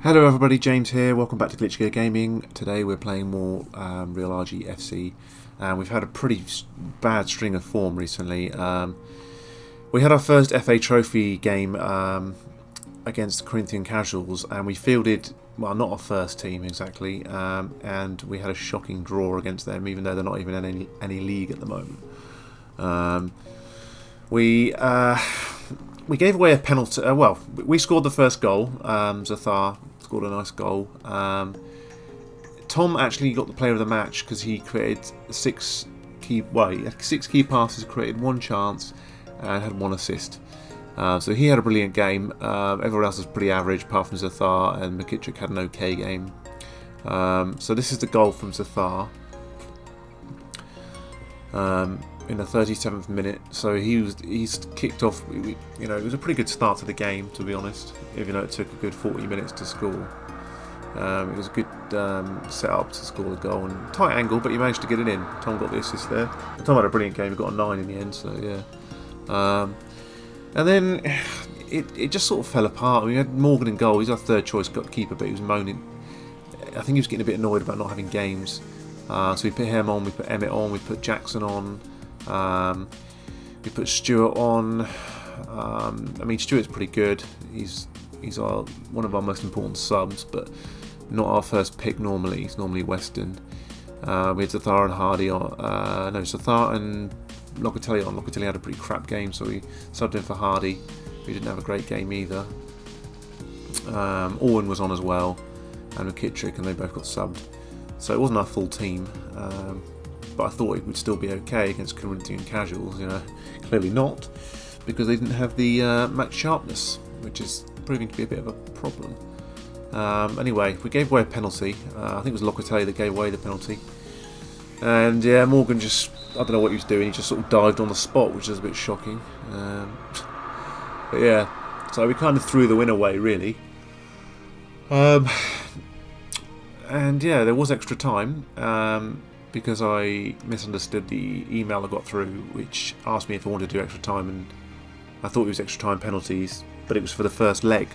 Hello everybody, James here. Welcome back to Glitch Gear Gaming. Today we're playing more Real RG FC, and we've had a pretty bad string of form recently. We had our first FA Trophy game against Corinthian Casuals, and we fielded, well, not our first team exactly, and we had a shocking draw against them, even though they're not even in any league at the moment. We gave away a penalty. Well, we scored the first goal. Zathar scored a nice goal. Tom actually got the player of the match because he created six key passes, created one chance, and had one assist. So he had a brilliant game. Everyone else was pretty average, apart from Zathar, and McKittrick had an okay game. So this is the goal from Zathar. In the 37th minute, so he's kicked off. It was a pretty good start to the game, to be honest. Even though it took a good 40 minutes to score, it was a good setup to score the goal and tight angle, but he managed to get it in. Tom got the assist there. Tom had a brilliant game. He got a 9 in the end. So yeah, and then it just sort of fell apart. We had Morgan in goal. He's our third choice keeper, but he was moaning. I think he was getting a bit annoyed about not having games. So we put him on. We put Emmett on. We put Jackson on. We put Stuart on. Stuart's pretty good. He's one of our most important subs, but not our first pick normally. He's normally Western. We had Zathar and Hardy on. Zathar and Locatelli on. Locatelli had a pretty crap game, so we subbed in for Hardy. He didn't have a great game either. Owen was on as well, and McKittrick, and they both got subbed. So it wasn't our full team. But I thought it would still be okay against Corinthian Casuals. Clearly not, because they didn't have the match sharpness, which is proving to be a bit of a problem. Anyway, we gave away a penalty. I think it was Locatelli that gave away the penalty. And yeah, Morgan just, I don't know what he was doing, he just sort of dived on the spot, which is a bit shocking. But yeah, so we kind of threw the win away, really. And yeah, there was extra time. Because I misunderstood the email I got through, which asked me if I wanted to do extra time, and I thought it was extra time penalties, but it was for the first leg,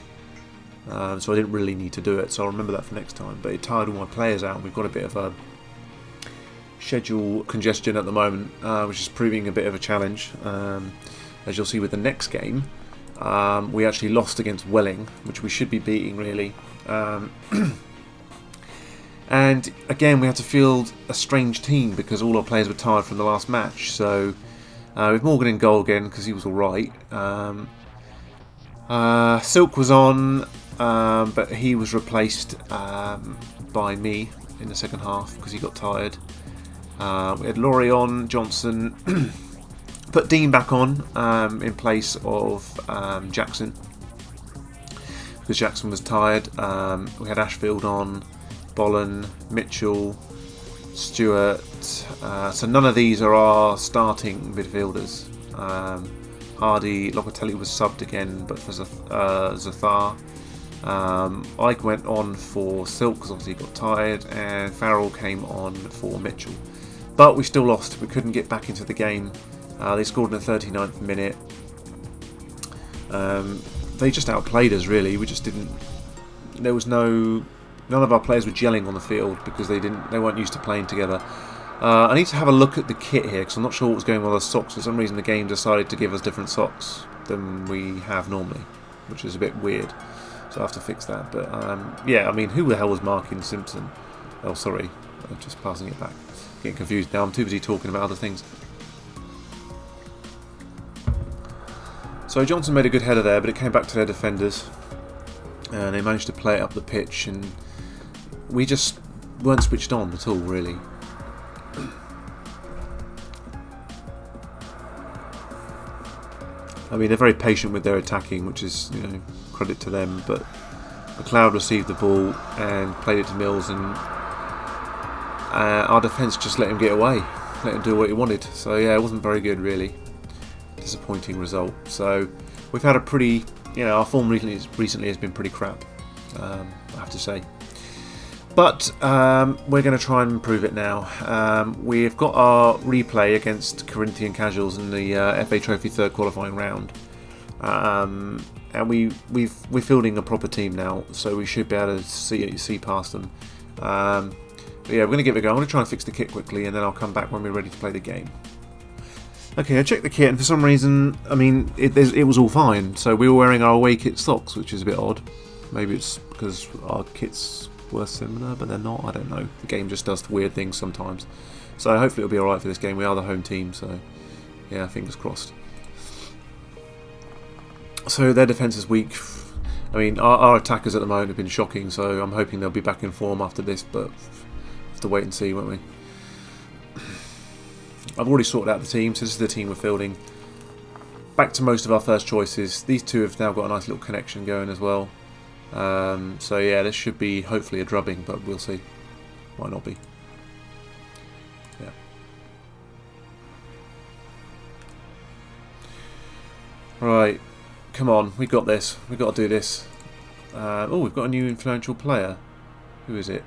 so I didn't really need to do it, so I'll remember that for next time. But it tired all my players out, and we've got a bit of a schedule congestion at the moment, which is proving a bit of a challenge. As you'll see with the next game, we actually lost against Welling, which we should be beating, really. And again, we had to field a strange team because all our players were tired from the last match. So with Morgan in goal again, because he was alright. Silk was on, but he was replaced by me in the second half because he got tired. We had Laurie on, Johnson. Put Dean back on in place of Jackson because Jackson was tired. We had Ashfield on, Bollen, Mitchell, Stewart. So none of these are our starting midfielders. Hardy, Locatelli was subbed again, but for Zathar. Ike went on for Silk because obviously he got tired, and Farrell came on for Mitchell. But we still lost. We couldn't get back into the game. They scored in the 39th minute. They just outplayed us, really. We just didn't. There was none of our players were gelling on the field because they weren't used to playing together. I need to have a look at the kit here because I'm not sure what was going on with the socks. For some reason the game decided to give us different socks than we have normally, which is a bit weird. So I'll have to fix that. But yeah, who the hell was marking Simpson? Oh, sorry, just passing it back. Getting confused now, I'm too busy talking about other things. So Johnson made a good header there, but it came back to their defenders. And they managed to play it up the pitch, and we just weren't switched on at all, really. They're very patient with their attacking, which is, credit to them. But McLeod received the ball and played it to Mills, and our defence just let him get away, let him do what he wanted. So yeah, it wasn't very good, really. Disappointing result. So we've had a pretty, our form recently has been pretty crap, I have to say. But we're going to try and improve it now. We've got our replay against Corinthian Casuals in the FA Trophy third qualifying round. and we're fielding a proper team now, so we should be able to see past them. But yeah, we're going to give it a go. I'm going to try and fix the kit quickly, and then I'll come back when we're ready to play the game. Okay, I checked the kit, and for some reason, I mean, it was all fine. So we were wearing our away kit socks, which is a bit odd. Maybe it's because our kits were similar, but they're not. I don't know. The game just does weird things sometimes. So hopefully it'll be alright for this game. We are the home team, so yeah, fingers crossed. So their defence is weak. I mean, our attackers at the moment have been shocking, so I'm hoping they'll be back in form after this, but we'll have to wait and see, won't we? I've already sorted out the team, so this is the team we're fielding. Back to most of our first choices. These two have now got a nice little connection going as well. So yeah, this should be hopefully a drubbing, but we'll see. Might not be. Yeah. Right. Come on, we got this. We've got to do this. Oh, we've got a new influential player. Who is it?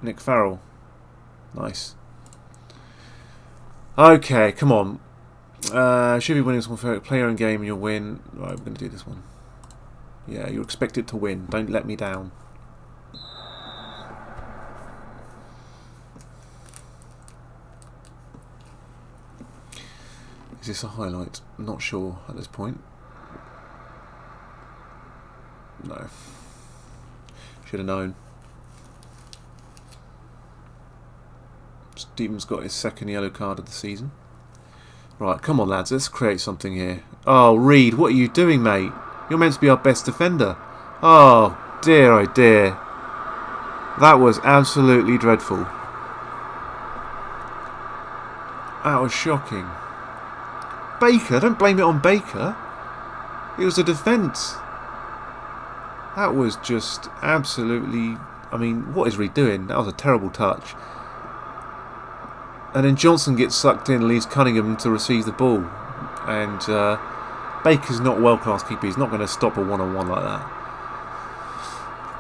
Nick Farrell. Nice. Okay, come on. Should be winning some player in game and you'll win. Right, we're going to do this one. Yeah, you're expected to win. Don't let me down. Is this a highlight? I'm not sure at this point. No. Should have known. Stephen's got his second yellow card of the season. Right, come on lads, let's create something here. Oh, Reed, what are you doing, mate? You're meant to be our best defender. Oh, dear, oh dear. That was absolutely dreadful. That was shocking. Baker, don't blame it on Baker. It was a defence. That was just absolutely... I mean, what is Reed doing? That was a terrible touch. And then Johnson gets sucked in, leaves Cunningham to receive the ball. And Baker's not world-class keeper. He's not going to stop a one-on-one like that.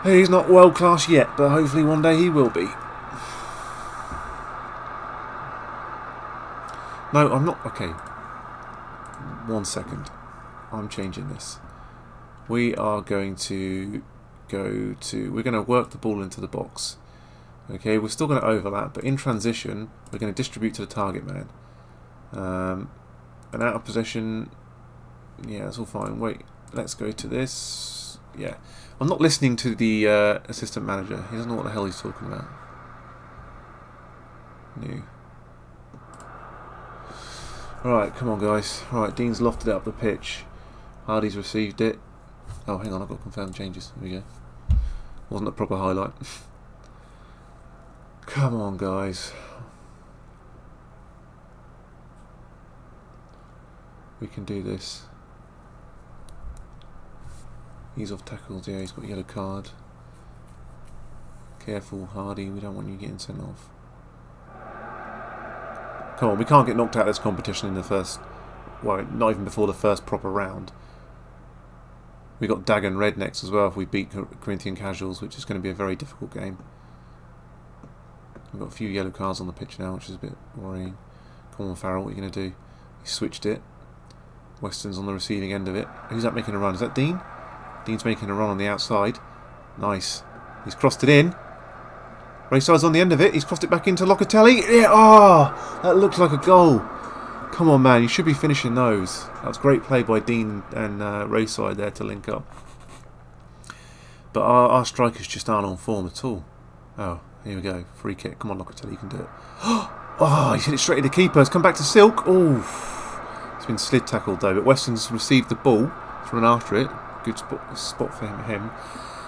He's not world-class yet, but hopefully one day he will be. No, I'm not... Okay. 1 second. I'm changing this. We are going to go to... We're going to work the ball into the box. Okay, we're still going to overlap, but in transition, we're going to distribute to the target man. And out of possession, yeah, that's all fine. Wait, let's go to this. Yeah, I'm not listening to the assistant manager. He doesn't know what the hell he's talking about. New. Alright, come on, guys. Alright, Dean's lofted it up the pitch. Hardy's received it. Oh, hang on, I've got confirmed changes. There we go. Wasn't a proper highlight. Come on, guys. We can do this. He's off tackles, yeah, he's got a yellow card. Careful, Hardy, we don't want you getting sent off. Come on, we can't get knocked out of this competition in the first... Well, not even before the first proper round. We got Dagon Red next as well if we beat Corinthian Casuals, which is going to be a very difficult game. We've got a few yellow cards on the pitch now, which is a bit worrying. Come on, Farrell, what are you going to do? He switched it. Weston's on the receiving end of it. Who's that making a run? Is that Dean? Dean's making a run on the outside. Nice. He's crossed it in. Rayside's on the end of it. He's crossed it back into Locatelli. Yeah, oh, that looks like a goal. Come on, man. You should be finishing those. That was great play by Dean and Rayside there to link up. But our strikers just aren't on form at all. Oh, here we go. Free kick. Come on, Locatelli, you can do it. Oh, he's hit it straight to the keeper. It's come back to Silk. Oh, it's been slid tackled though. But Weston's received the ball. He's run after it. Good spot for him.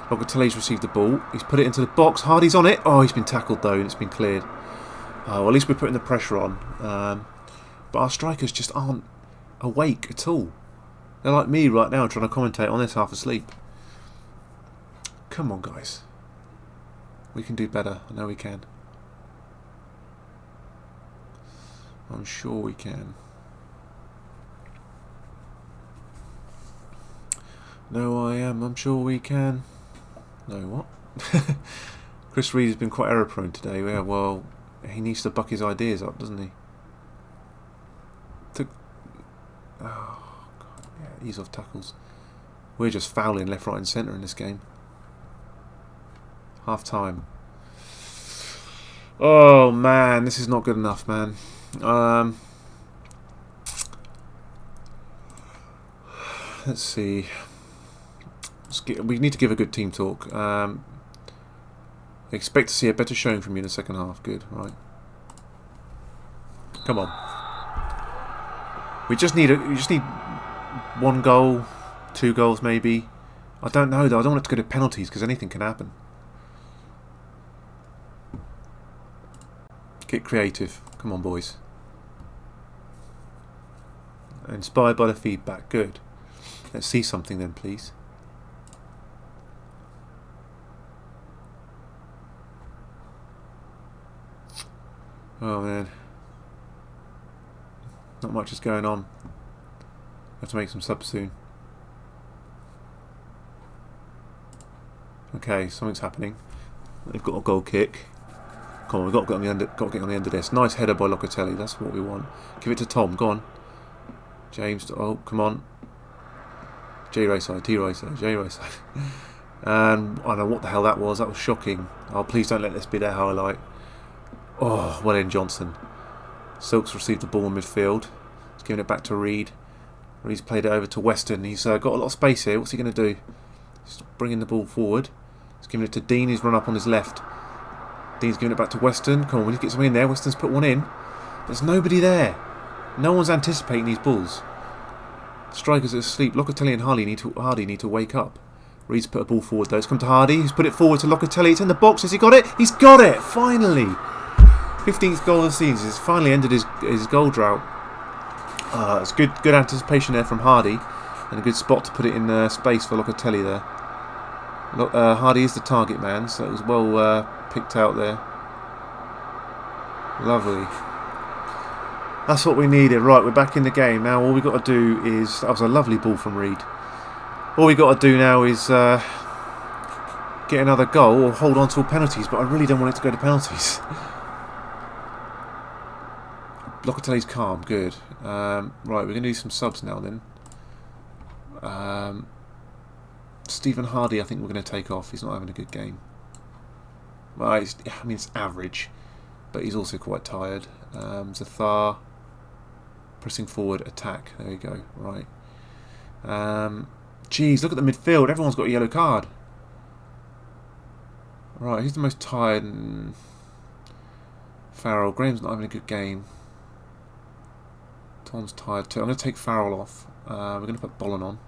Locatelli's received the ball. He's put it into the box. Hardy's on it. Oh, he's been tackled though, and it's been cleared. Oh, well, at least we're putting the pressure on. But our strikers just aren't awake at all. They're like me right now, trying to commentate on this half asleep. Come on, guys. We can do better. I know we can. I'm sure we can. No, I am. I'm sure we can. No, what? Chris Reed has been quite error prone today. Yeah, well, he needs to buck his ideas up, doesn't he? Oh, God. Yeah, he's off tackles. We're just fouling left, right and centre in this game. Half time. Oh man, this is not good enough, man. Let's see. We need to give a good team talk. Expect to see a better showing from you in the second half. Good, right. Come on. We just need 1 goal, 2 goals maybe. I don't know though. I don't want it to go to penalties because anything can happen. Get creative. Come on, boys. Inspired by the feedback. Good. Let's see something then, please. Oh man. Not much is going on. Have to make some subs soon. Okay, something's happening. They've got a goal kick. Come on, we've got to get on the end of this. Nice header by Locatelli. That's what we want. Give it to Tom. Go on. James. Oh, come on. J-Racer, T-Racer, J-Racer. And I don't know what the hell that was. That was shocking. Oh, please don't let this be their highlight. Oh, well in, Johnson. Silks received the ball in midfield. He's giving it back to Reed. Reed's played it over to Weston. He's got a lot of space here. What's he going to do? He's bringing the ball forward. He's giving it to Dean. He's run up on his left. Dean's giving it back to Weston. Come on, we need to get something in there. Weston's put one in. There's nobody there. No one's anticipating these balls. Strikers are asleep. Locatelli and Hardy need to wake up. Reed's put a ball forward though. It's come to Hardy. He's put it forward to Locatelli. It's in the box. Has he got it? He's got it! Finally! 15th goal of the season. He's finally ended his goal drought. It's good anticipation there from Hardy. And a good spot to put it in space for Locatelli there. Hardy is the target man, so it was well picked out there. Lovely. That's what we needed. Right, we're back in the game. Now all we've got to do is... That was a lovely ball from Reed. All we've got to do now is get another goal or hold on to all penalties, but I really don't want it to go to penalties. Locatelli's calm. Good. Right, we're going to do some subs now then. Stephen Hardy, I think we're going to take off. He's not having a good game. Well, it's average, but he's also quite tired. Zathar, pressing forward, attack. There we go. Right. Geez, look at the midfield. Everyone's got a yellow card. Right, who's the most tired? Farrell. Graham's not having a good game. Tom's tired too. I'm going to take Farrell off. We're going to put Bollen on.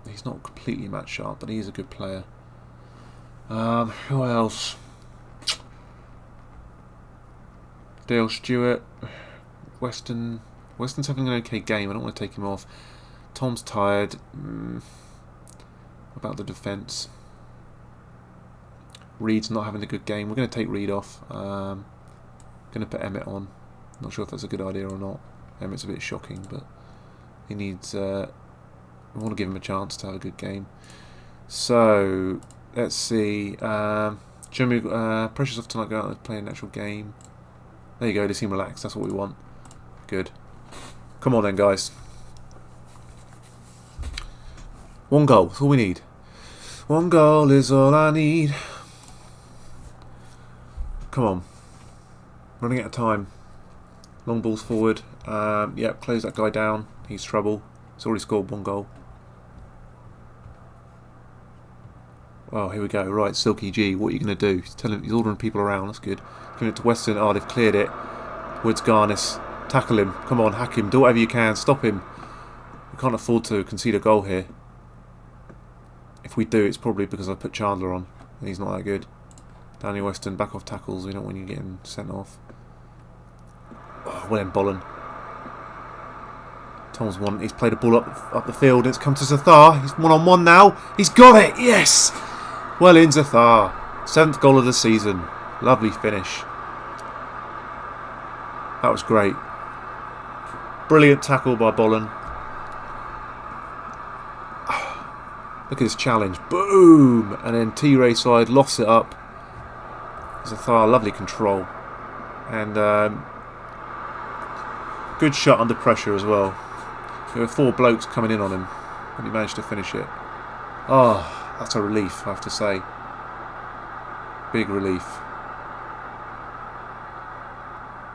He's not completely match sharp, but he's a good player. Who else? Dale Stewart. Weston's having an okay game. I don't want to take him off. Tom's tired. What about the defence? Reed's not having a good game. We're going to take Reed off. Going to put Emmett on. Not sure if that's a good idea or not. Emmett's a bit shocking, but he needs... we want to give him a chance to have a good game. So, let's see. Jeremy, pressure's off tonight. Go out and play an actual game. There you go. They seem relaxed. That's what we want. Good. Come on then, guys. 1 goal. That's all we need. 1 goal is all I need. Come on. Running out of time. Long balls forward. Yep, close that guy down. He's trouble. He's already scored 1 goal. Oh, here we go. Right, Silky G, what are you going to do? He's ordering people around. That's good. Giving it to Weston. Oh, they've cleared it. Woods Garnis. Tackle him. Come on, hack him. Do whatever you can. Stop him. We can't afford to concede a goal here. If we do, it's probably because I put Chandler on. And he's not that good. Daniel Weston, back off tackles. We don't want you getting sent off. Oh, well then, Bollen. Tom's won. He's played a ball up the field. It's come to Zathar. He's 1-on-1 now. He's got it. Yes. Well in, Zathar. 7th goal of the season. Lovely finish. That was great. Brilliant tackle by Bollen. Look at this challenge. Boom. And then T-Ray side lofts it up. Zathar, lovely control. And good shot under pressure as well. There were 4 blokes coming in on him. But he managed to finish it. Oh, that's a relief, I have to say. Big relief.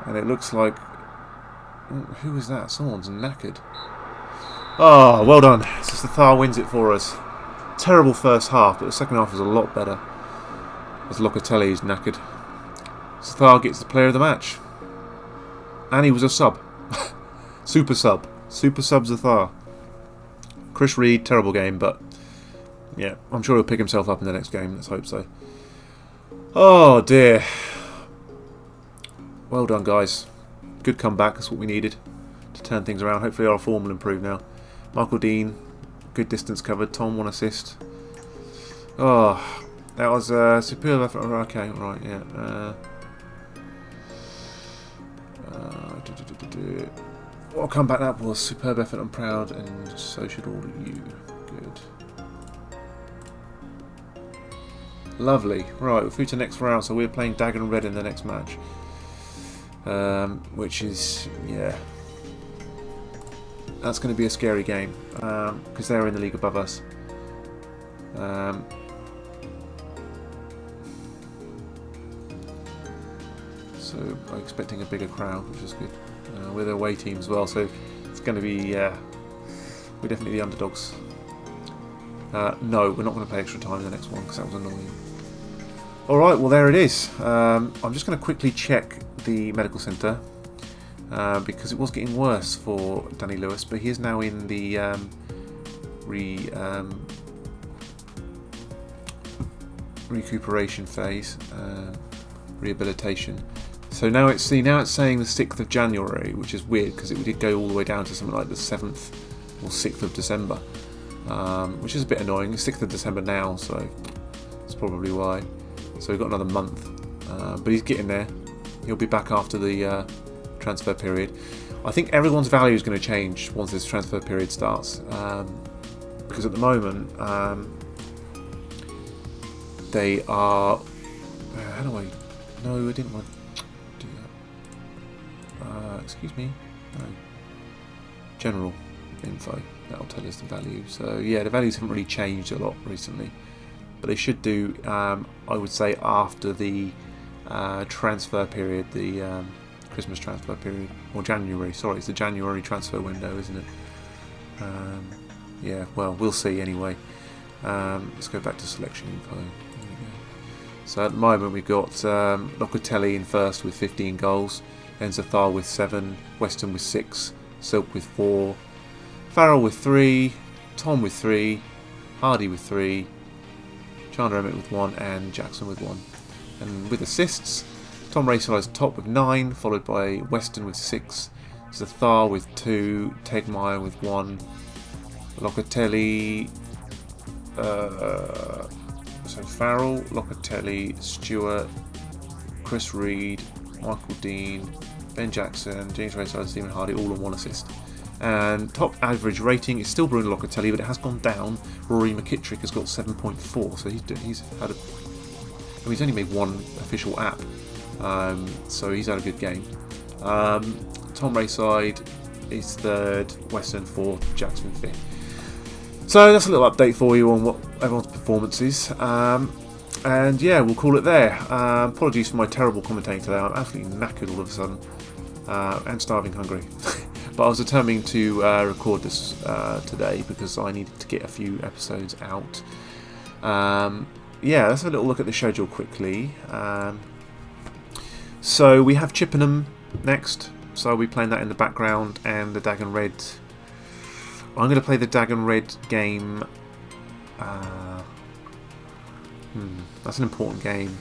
And it looks like... who is that? Someone's knackered. Oh, well done. Zathar wins it for us. Terrible first half, but the second half was a lot better. As Locatelli's knackered. Zathar gets the player of the match. And he was a sub. Super sub. Super sub Zathar. Chris Reed, terrible game, but yeah, I'm sure he'll pick himself up in the next game. Let's hope so. Oh dear. Well done, guys. Good comeback. That's what we needed to turn things around. Hopefully our form will improve now. Michael Dean, good distance covered. Tom, 1 assist. Oh, that was superb effort. Okay, right, yeah. What a comeback that was. Superb effort. I'm proud, and so should all of you. Good. Lovely. Right, we're through to next round, so we're playing Dagon Red in the next match. Which is, yeah, that's going to be a scary game, because they're in the league above us. So I'm expecting a bigger crowd, which is good. We're the away team as well, so it's going to be, we're definitely the underdogs. No, we're not going to play extra time in the next one, because that was annoying. Alright, well there it is. I'm just going to quickly check the medical centre, because it was getting worse for Danny Lewis, but he is now in the recuperation phase, rehabilitation. So now it's saying the 6th of January, which is weird because it did go all the way down to something like the 7th or 6th of December, which is a bit annoying. It's 6th of December now, so that's probably why. So we've got another month, but he's getting there. He'll be back after the transfer period. I think everyone's value is going to change once this transfer period starts, because at the moment they are. How do I? No, I didn't want to do that. Excuse me. No. General info. That'll tell us the value. So yeah, the values haven't really changed a lot recently, but they should do. I would say after the transfer period, the Christmas transfer period, or January. Sorry, it's the January transfer window, isn't it? Yeah. Well, we'll see anyway. Let's go back to selection info. So at the moment we've got Locatelli in first with 15 goals, then Zathar with 7, Weston with 6, Silk with 4, Farrell with 3, Tom with 3, Hardy with 3, Chandler Emmett with 1, and Jackson with 1. And with assists, Tom Rayside is top with 9, followed by Weston with 6, Zathar with 2, Tegmeyer with 1, Locatelli, so Farrell, Locatelli, Stewart, Chris Reed, Michael Dean, Ben Jackson, James Rayside, Stephen Hardy, all on 1 assist. And top average rating is still Bruno Locatelli, but it has gone down. Rory McKittrick has got 7.4, so he's had a. I mean, he's only made 1 official app, so he's had a good game. Tom Rayside is 3rd, Weston 4th, Jackson 5th. So that's a little update for you on what everyone's performance is. And yeah, we'll call it there. Apologies for my terrible commentating today. I'm absolutely knackered all of a sudden, and starving hungry. But I was determined to record this today because I needed to get a few episodes out. Yeah, let's have a little look at the schedule quickly. So we have Chippenham next, so I'll be playing that in the background, and the Dagon Red. I'm going to play the Dagon Red game. That's an important game.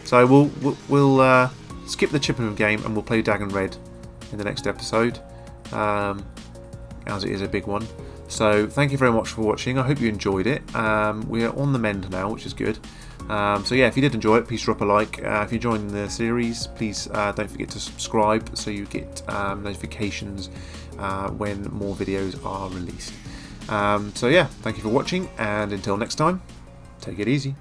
So we'll skip the Chippenham game and we'll play Dagon Red in the next episode, as it is a big one. So thank you very much for watching. I hope you enjoyed it. We are on the mend now, which is good. So yeah, if you did enjoy it, please drop a like. If you're enjoying the series, please don't forget to subscribe so you get notifications when more videos are released. So yeah, thank you for watching, and until next time, take it easy.